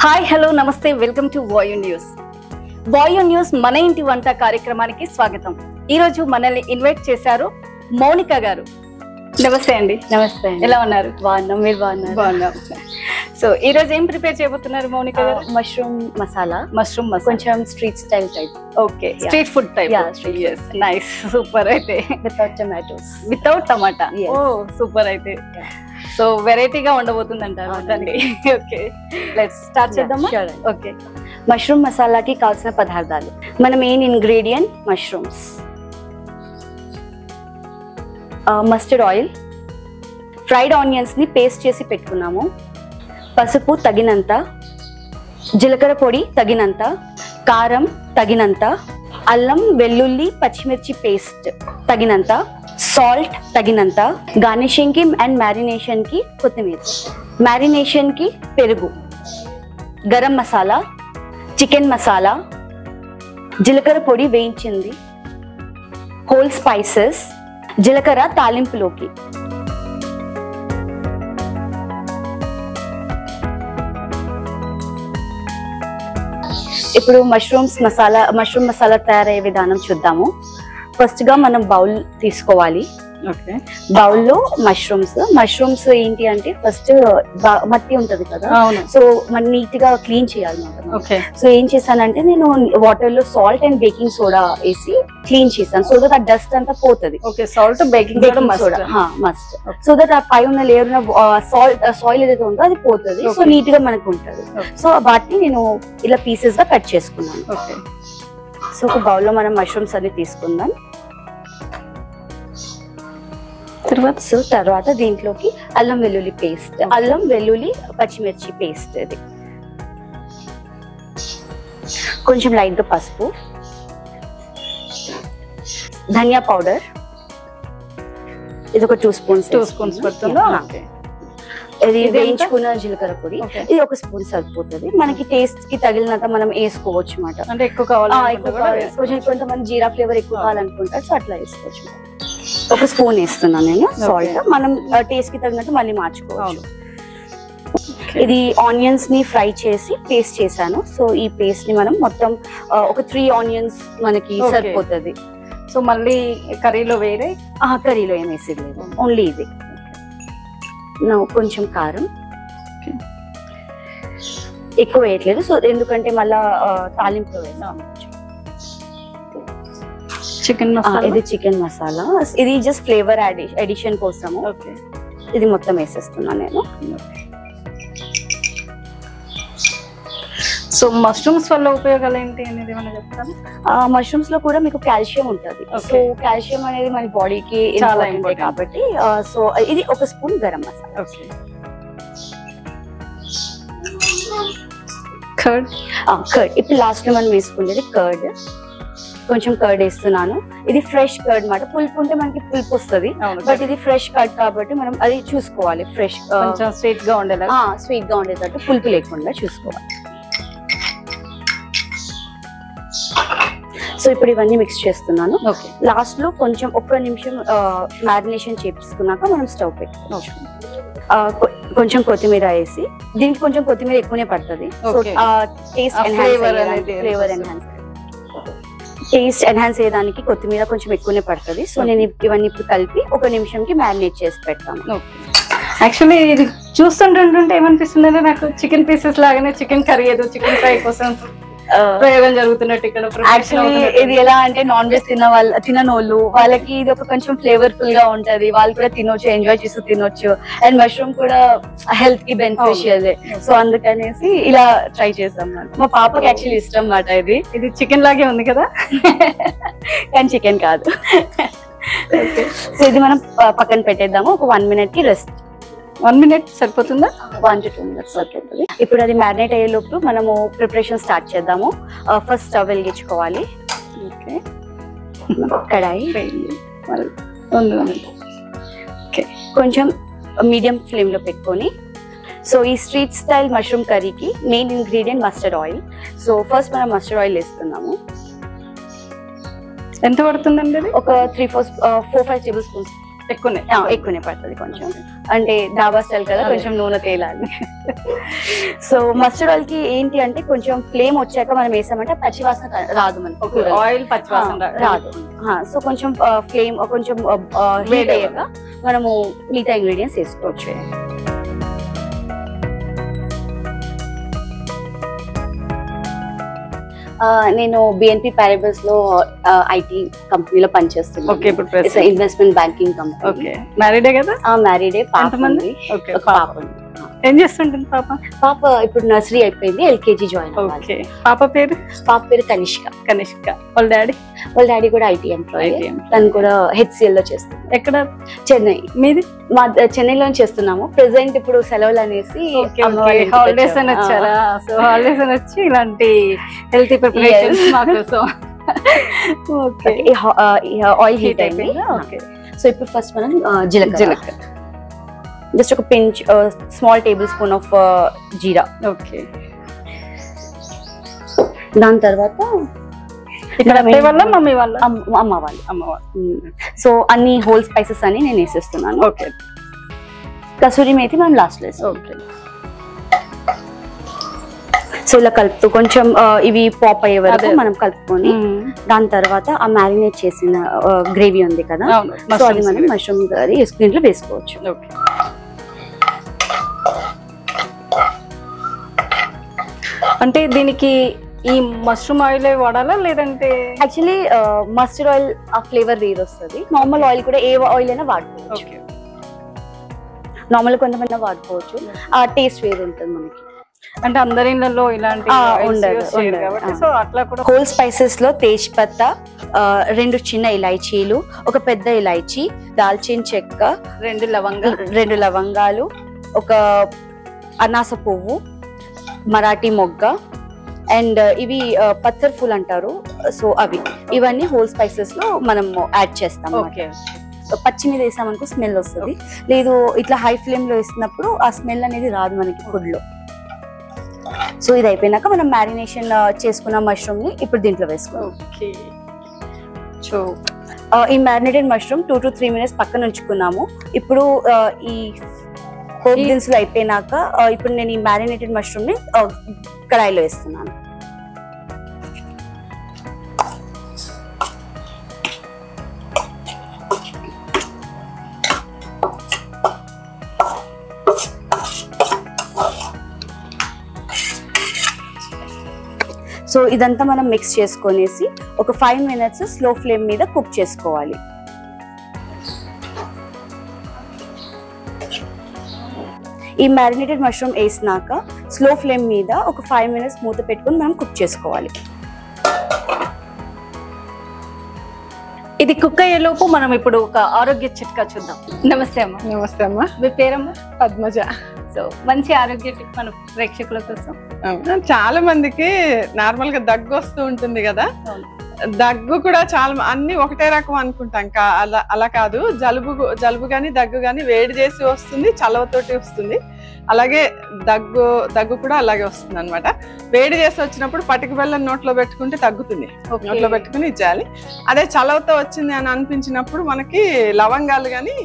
Hi hello నమస్తే welcome to వాయు news. వాయు న్యూస్ మన ఇంటి వంట కార్యక్రమానికి స్వాగతం. ఈ రోజు మనల్ని ఇన్వైట్ చేశారు మౌనిక గారు. నమస్తే అండి. నమస్తే. ఎలా ఉన్నారు? బాగున్నాం, మీరు బాగున్నారు? బాగున్నాం. సో ఈ రోజు ఏం ప్రిపేర్ చేయబోతున్నారు మౌనిక గారు? మష్రూమ్ మసాలా. కొంచెం street style type. Okay, street food type. yes, nice, super. అయితే వితౌట్ టొమాటోస్. వితౌట్ టమాటా. Yes. ఓ సూపర్. అయితే సో వెరైటీగా ఉండబోతుంది అంటారు దానికి. ఓకే, లెట్స్ స్టార్ట్ చేద్దామా? ఓకే. మష్రూమ్ మసాలాకి కావాల్సిన పదార్థాలు. మన main ingredient mushrooms, mustard oil, fried onions ని పేస్ట్ చేసి పెట్టుకున్నాము, పసుపు తగినంత, జీలకర్ర పొడి తగినంత, కారం తగినంత, అల్లం వెల్లుల్లి పచ్చిమిర్చి పేస్ట్ తగినంత, సాల్ట్ తగినంత, గార్నిషింగ్ కి అండ్ మ్యారినేషన్ కి కొత్తిమీర, మ్యారినేషన్ కి పెరుగు, గరం మసాలా, చికెన్ మసాలా, జీలకర్ర పొడి వేయించింది, హోల్ స్పైసెస్, జీలకర్ర తాలింపులోకి. ఇప్పుడు మష్రూమ్ మసాలా తయారయ్యే విధానం చూద్దాము. ఫస్ట్ గా మనం బౌల్ తీసుకోవాలి. ఓకే, బౌల్లో మష్రూమ్స్ ఏంటి అంటే ఫస్ట్ మట్టి ఉంటది కదా, సో మనం నీట్ గా క్లీన్ చేయాలన్నమాట. సో ఏం చేశానంటే నేను వాటర్ లో సాల్ట్ అండ్ బేకింగ్ సోడా వేసి క్లీన్ చేశాను, సో దట్ ఆ డస్ట్ అంతా పోతుంది. Salt baking soda must, so that ఆ పై ఉన్న లేయర్ సాయిల్ ఏదైతే ఉందో అది పోతుంది, సో నీట్ గా మనకు ఉంటది. సో వాటిని నేను ఇలా పీసెస్ గా కట్ చేసుకున్నాను. సో ఒక బౌల్ లో మనం మష్రూమ్స్ అన్ని తీసుకుందాం. తర్వాత దీంట్లోకి అల్లం వెల్లుల్లి పేస్ట్, అల్లం వెల్లుల్లి పచ్చిమిర్చి పేస్ట్, ఇది కొంచెం లైట్ గా పసుపు, ధనియా పౌడర్, ఇది ఒక 2 స్పూన్స్ పడుతుందా? ఇది వేయించుకున్న జీలకర్ర పొడి, ఇది 1 స్పూన్ సరిపోతుంది. మనకి టేస్ట్ కి తగిలినంత మనం వేసుకోవచ్చు అన్నమాట. అంటే ఎక్కువ కావాలి, కొంతమంది జీరా ఫ్లేవర్ ఎక్కువ కావాలనుకుంటారు, సో అట్లా వేసుకోవచ్చు. 1 స్పూన్ వేస్తున్నాను నేను సాల్ట్, మనం టేస్ట్ కి తగినట్టు మళ్ళీ మార్చుకోవచ్చు. ఇది ఆనియన్స్ ని ఫ్రై చేసి పేస్ట్ చేశాను. సో ఈ పేస్ట్ ని మనం మొత్తం ఒక 3 ఆనియన్స్ మనకి సరిపోతుంది. సో మళ్ళీ కర్రీలో వేరే కర్రీలో ఏం వేసేది లేదు, ఓన్లీ ఇది. కొంచెం కారం ఎక్కువ వేయట్లేదు, సో ఎందుకంటే మళ్ళా తాలింపులో వేసాం. ఇది చికెన్ మసాలా, ఇది జస్ట్ ఫ్లేవర్ అడిషన్ కోసము. ఇది మొత్తం వేసేస్తున్నాను నేను. సో మష్రూమ్స్ వల్ల ఉపయోగాలు ఏంటి అనేది ఏమైనా చెప్తాను? మష్రూమ్స్ లో కూడా మీకు కాల్షియం ఉంటుంది. సో కాల్షియం అనేది మన బాడీకి చాలా ఇంపార్టెంట్ కాబట్టి, సో ఇది 1 స్పూన్ గరం మసాలా. కర్డ్, ఇప్పుడు లాస్ట్ లో మనం వేసుకునేది కర్డ్. కొంచెం కర్డ్ వేస్తున్నాను. ఇది ఫ్రెష్ కర్డ్ అన్నమాట. పులుపు ఉంటే మనకి పులుపు వస్తుంది, బట్ ఇది ఫ్రెష్ కర్డ్ కాబట్టి మనం అది చూసుకోవాలి. ఫ్రెష్ స్వీట్ గా ఉండేటట్టు పులుపు లేకుండా చూసుకోవాలి. సో ఇప్పుడు ఇవన్నీ మిక్స్ చేస్తున్నాను. లాస్ట్ లో కొంచెం 1 నిమిషం మ్యారినేషన్ చేసుకున్నాక మనం స్టవ్ పెట్టుకోవచ్చు. కొంచెం కొత్తిమీర వేసి, దీనికి కొంచెం కొత్తిమీర ఎక్కువనే పడుతుంది. టేస్ట్ ఎన్హాన్స్ అయ్యేదానికి కొత్తిమీర కొంచెం ఎక్కువనే పడుతుంది. సో నేను ఇవన్నీ ఇప్పుడు కలిపి 1 నిమిషంకి మ్యారినేట్ చేసి పెడతాను. యాక్చువల్లీ ఇది చూస్తుంటుంటే ఏమనిపిస్తుంది అంటే నాకు చికెన్ పీసెస్ లాగానే చికెన్ కర్రీ ఏదో చికెన్ ఫ్రై కోసం ప్రయోగం జరుగుతున్నట్టు ఇక్కడ. యాక్చువల్లీ ఇది ఎలా అంటే నాన్ వెజ్ తిననోళ్ళు వాళ్ళకి ఇది ఒక కొంచెం ఫ్లేవర్ఫుల్ గా ఉంటది, వాళ్ళు కూడా తినొచ్చు, ఎంజాయ్ చేస్తూ తినొచ్చు. అండ్ మష్రూమ్ కూడా హెల్త్ కి బెనిఫిషియల్, సో అందుకనేసి ఇలా ట్రై చేసాం. మా పాపకి యాక్చువల్లీ ఇష్టం అన్నమాట. ఇది చికెన్ లాగే ఉంది కదా, కానీ చికెన్ కాదు. సో ఇది మనం పక్కన పెట్టేద్దాము. ఒక 1 minute కి రెస్ట్. 1 minute సరిపోతుందా? 1 to 2 minutes సరిపోతుంది. ఇప్పుడు అది మ్యారినేట్ అయ్యే లోపు మనము ప్రిపరేషన్ స్టార్ట్ చేద్దాము. ఫస్ట్ స్టవ్ వెలిగించుకోవాలి. కడాయి కొంచెం మీడియం ఫ్లేమ్ లో పెట్టుకొని, సో ఈ స్ట్రీట్ స్టైల్ మష్రూమ్ కర్రీకి main ingredient mustard oil. So first మనం మస్టర్డ్ ఆయిల్ వేస్తున్నాము. ఎంత పడుతుందండి? ఒక 4-5 టేబుల్ స్పూన్స్ ఎక్కువనే పడుతుంది కొంచెం, అంటే డాబా స్టైల్ కదా కొంచెం నూనె తేలాలి. సో మస్టర్డ్ ఆయిల్ కి ఏంటి అంటే కొంచెం ఫ్లేమ్ వచ్చాక మనం వేసామంటే పచ్చి వాసన రాదు మనకి, ఆయిల్ పచ్చి వాసన రాదు. సో కొంచెం ఫ్లేమ్ కొంచెం హీట్ అయ్యాక మనము మిగతా ఇంగ్రీడియంట్స్ వేసుకోవచ్చు. నేను బిఎన్పి పారబుల్స్ లో ఐటీ కంపెనీలో పనిచేస్తున్నాను. Investment banking company. మ్యారీడే కదా? మ్యారీడే. ఒక పాప ఉంది. ఏం చేస్తుంటుంది పాప? పాప ఇప్పుడు నర్సరీ అయిపోయింది, ఎల్కేజీ జాయిన్ అవ్వాలి. పాప పేరు? పాప పేరు కనిష్క. వాళ్ళ డాడీ కూడా ఐటీ ఎంప్లాయీ. తను కూడా HCL లో చేస్తుంది. ఎక్కడ? చెన్నై. మీది? మా చెన్నైలో చేస్తున్నాము. ప్రెసెంట్ ఇప్పుడు సెలవులు అనేసి హాలిడేస్ అని వచ్చారా? సో హాలిడేస్ అని వచ్చి ఇలాంటి హెల్తీ ప్రిపరేషన్స్ మా కోసం. ఆయిల్ హీట్ అయింది. సో ఇప్పుడు ఫస్ట్ మనం జీలకర్ర, జస్ట్ ఒక pinch, small table spoon of jeera. Okay. దాని తర్వాత మమ్మీ వాళ్ళ అమ్మ వాళ్ళు. సో అన్ని హోల్ స్పైసెస్ అని నేను వేసేస్తున్నాను. ఓకే. కసూరి మేతి మనం లాస్ట్ లో వేస్తాం. ఓకే. సో ఇలా కలుపుతూ కొంచెం ఇవి పాప్ అయ్యే వరకు మనం కలుపుకొని దాని తర్వాత ఆ మ్యారినేట్ చేసిన గ్రేవీ ఉంది కదా, సో అది మనం మష్రూమ్ కర్రీ దీంట్లో వేసుకోవచ్చు. ఓకే. అంటే దీనికి ఈ మష్రూమ్ ఆయిల్ వాడాలా లేదంటే? యాక్చువల్లీ మస్టర్డ్ ఆయిల్ ఆ ఫ్లేవర్ వేరు వస్తుంది. నార్మల్ ఆయిల్ కూడా ఏ ఆయిల్ అయినా వాడుకోవచ్చు. నార్మల్ కొంతమంది వాడుకోవచ్చు, ఆ టేస్ట్ వేరు ఉంటుంది మనకి. అంటే అందరి ఇళ్ళలో ఇలాంటి ఉండదు. సో అట్లా కూడా హోల్ స్పైసెస్ లో తేజ్ పత్తా, 2 చిన్న ఇలాచీలు, ఒక పెద్ద ఇలాచీ, దాల్చిన చెక్క, 2 లవంగాలు, ఒక అనాస పువ్వు, మరాఠీ మొగ్గ, అండ్ ఇవి పత్తర్ ఫుల్ అంటారు. సో అవి ఇవన్నీ హోల్ స్పైసెస్ లో మనం యాడ్ చేస్తాం. పచ్చి మీద వేసామనుకో స్మెల్ వస్తుంది, లేదు ఇట్లా హై ఫ్లేమ్ లో వేసినప్పుడు ఆ స్మెల్ అనేది రాదు మనకి ఫుడ్ లో. సో ఇది అయిపోయినాక మనం మ్యారినేషన్ చేసుకున్న మష్రూమ్ ని ఇప్పుడు దీంట్లో వేసుకోవాలి. ఈ మ్యారినేటెడ్ మష్రూమ్ 2 to 3 minutes పక్కన ఉంచుకున్నాము. ఇప్పుడు ఈ పోప్ దినుసులు అయిపోయినాక ఇప్పుడు నేను ఈ మ్యారినేటెడ్ మష్రూమ్ ని కడాయిలో వేస్తున్నాను. సో ఇదంతా మనం మిక్స్ చేసుకొనేసి ఒక 5 minutes స్లో ఫ్లేమ్ మీద కుక్ చేసుకోవాలి. ఈ మ్యారినేటెడ్ మష్రూమ్ వేసినాక స్లో ఫ్లేమ్ మీద ఒక 5 minutes మూత పెట్టుకుని మనం కుక్ చేసుకోవాలి. ఇది కుక్ అయ్యే లోపు మనం ఇప్పుడు ఒక ఆరోగ్య చిట్కా చూద్దాం. నమస్తే అమ్మ. నమస్తే అమ్మ. మీ పేరమ్మా? పద్మజ. సో మంచి ఆరోగ్య టిప్ మన ప్రేక్షకుల కోసం. చాలా మందికి నార్మల్ గా దగ్గు వస్తూ ఉంటుంది కదా, దగ్గు కూడా చాలా అన్ని ఒకటే రకం అనుకుంటాం. అలా కాదు, జలుబు గాని దగ్గు గాని వేడి చేసి వస్తుంది, చలవతోటి వస్తుంది. అలాగే దగ్గు కూడా అలాగే వస్తుంది అనమాట. వేడి చేసి వచ్చినప్పుడు పటిక బెల్లం నోట్లో పెట్టుకుంటే తగ్గుతుంది, నోట్లో పెట్టుకుని ఇచ్చేయాలి. అదే చలవతో వచ్చింది అని అనిపించినప్పుడు మనకి లవంగాలు గాని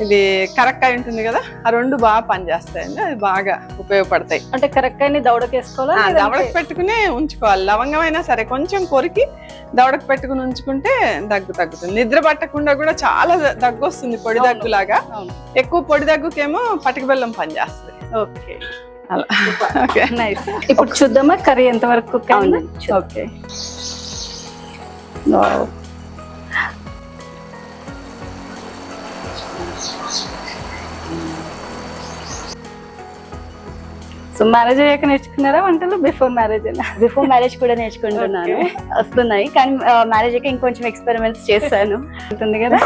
ఇది కరక్కాయ ఉంటుంది కదా, ఆ 2 బాగా పనిచేస్తాయండి, అది బాగా ఉపయోగపడతాయి. అంటే కరక్కాయని దవడకు వేసుకోవాలా? దవడకు పెట్టుకుని ఉంచుకోవాలి. లవంగం అయినా సరే కొంచెం కొరికి దవడకు పెట్టుకుని ఉంచుకుంటే దగ్గు తగ్గుతుంది. నిద్ర పట్టకుండా కూడా చాలా దగ్గు వస్తుంది, పొడి దగ్గు లాగా. ఎక్కువ పొడి దగ్గుకేమో పటిక బెల్లం పనిచేస్తుంది. ఓకే, అలా. Okay, nice. ఇప్పుడు చూద్దామా కర్రీ ఎంత వరకు కుక్ అయింది? ఓకే. సో మ్యారేజ్ అయ్యాక నేర్చుకున్నారా వంటలు? Before marriage? బిఫోర్ మ్యారేజ్ కూడా నేర్చుకుంటున్నాను, వస్తున్నాయి. కానీ మ్యారేజ్ అయ్యాక ఇంకొంచెం ఎక్స్పెరిమెంట్స్ చేస్తాను. ఉంటుంది కదా.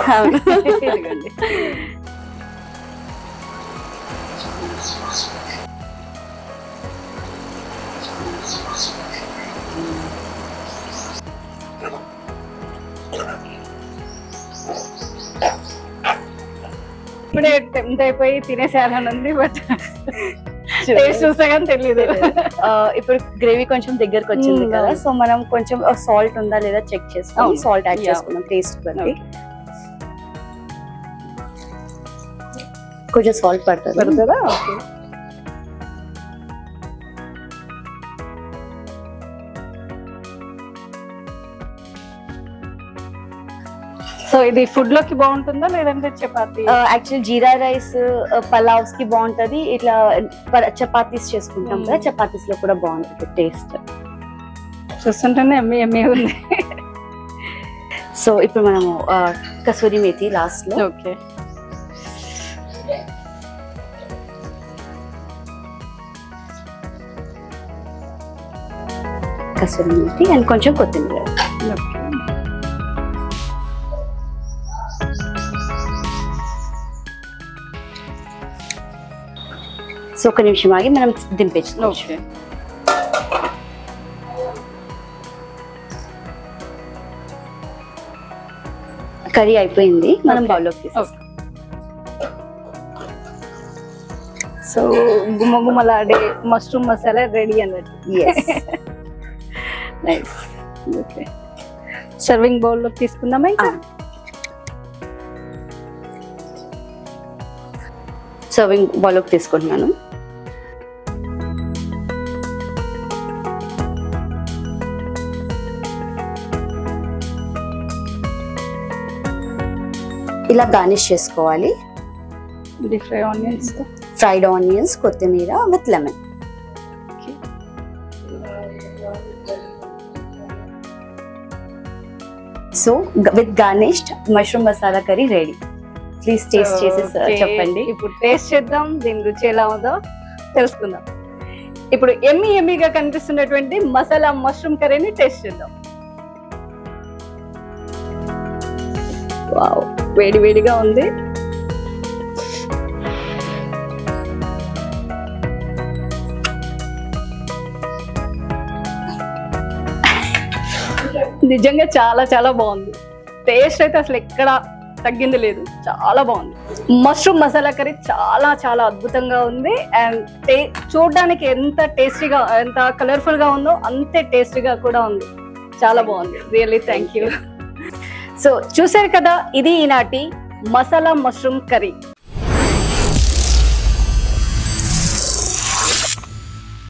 ఇప్పుడే టెంప్ట్ అయిపోయి తినేసేయాలని ఉంది, బట్ టేస్ట్ చూస్తే కానీ తెలియదు. ఇప్పుడు గ్రేవీ కొంచెం దగ్గరకు వచ్చింది కదా, సో మనం కొంచెం సాల్ట్ ఉందా లేదా చెక్ చేసుకొని సాల్ట్ యాడ్ చేసుకున్నాం టేస్ట్ బట్టి. కొంచెం సాల్ట్ పడుతుంది. పడుతుందా? ఓకే. సో ఇది ఫుడ్ లోకి బాగుంటుందా లేదంటే చపాతీ? యాక్చువల్లీ జీరా రైస్ పలావ్స్ కి బాగుంటది, ఇట్లా చపాతీస్ చేసుకుంటాం కదా, చపాతీస్ లో కూడా బాగుంటుంది టేస్ట్. చూస్తుంటేనే ఎమ్మి ఎమ్మి ఉంది. సో ఇప్పుడు మనము కసూరి మేతి లాస్ట్ లో. ఓకే. కసూరి మేతి అండ్ కొంచెం కొత్తిమీర. ఓకే. సో ఒక నిమిషం ఆగి మనం దింపేసుకోవచ్చు. ఓకే. కర్రీ అయిపోయింది, మనం బౌల్లోకి తీసుకోవాలి. సో గుమగుమలాడే మష్రూమ్ మసాలా రెడీ అన్నట్టు. నైస్. ఓకే. సర్వింగ్ బౌల్ లో తీసుకుందామా ఇంకా? సర్వింగ్ బౌల్లోకి తీసుకుంటున్నాను. ఇలా గార్నిష్ చేసుకోవాలి. Deep fry onions, fried onions, కొత్తిమీర with lemon. So with garnished mushroom masala curry ready. Please taste చేసి చెప్పండి. ఇప్పుడు టేస్ట్ చేద్దాం, దీని రుచి ఎలా ఉందో తెలుసుకుందాం. ఇప్పుడు ఎమ్మి ఎమ్మిగా కనిపిస్తున్నటువంటి మసాలా మష్రూమ్ కర్రీని టేస్ట్ చేద్దాం. వావ్, వేడి వేడిగా ఉంది. నిజంగా చాలా చాలా బాగుంది. టేస్ట్ అయితే అసలు ఎక్కడ తగ్గింది లేదు, చాలా బాగుంది. మష్రూమ్ మసాలా కర్రీ చాలా చాలా అద్భుతంగా ఉంది. అండ్ చూడడానికి ఎంత టేస్టీగా, ఎంత కలర్ఫుల్ గా ఉందో అంతే టేస్టీగా కూడా ఉంది. చాలా బాగుంది. Really thank you. సో చూసారు కదా, ఇది ఈనాటి మసాలా మష్రూమ్ కర్రీ.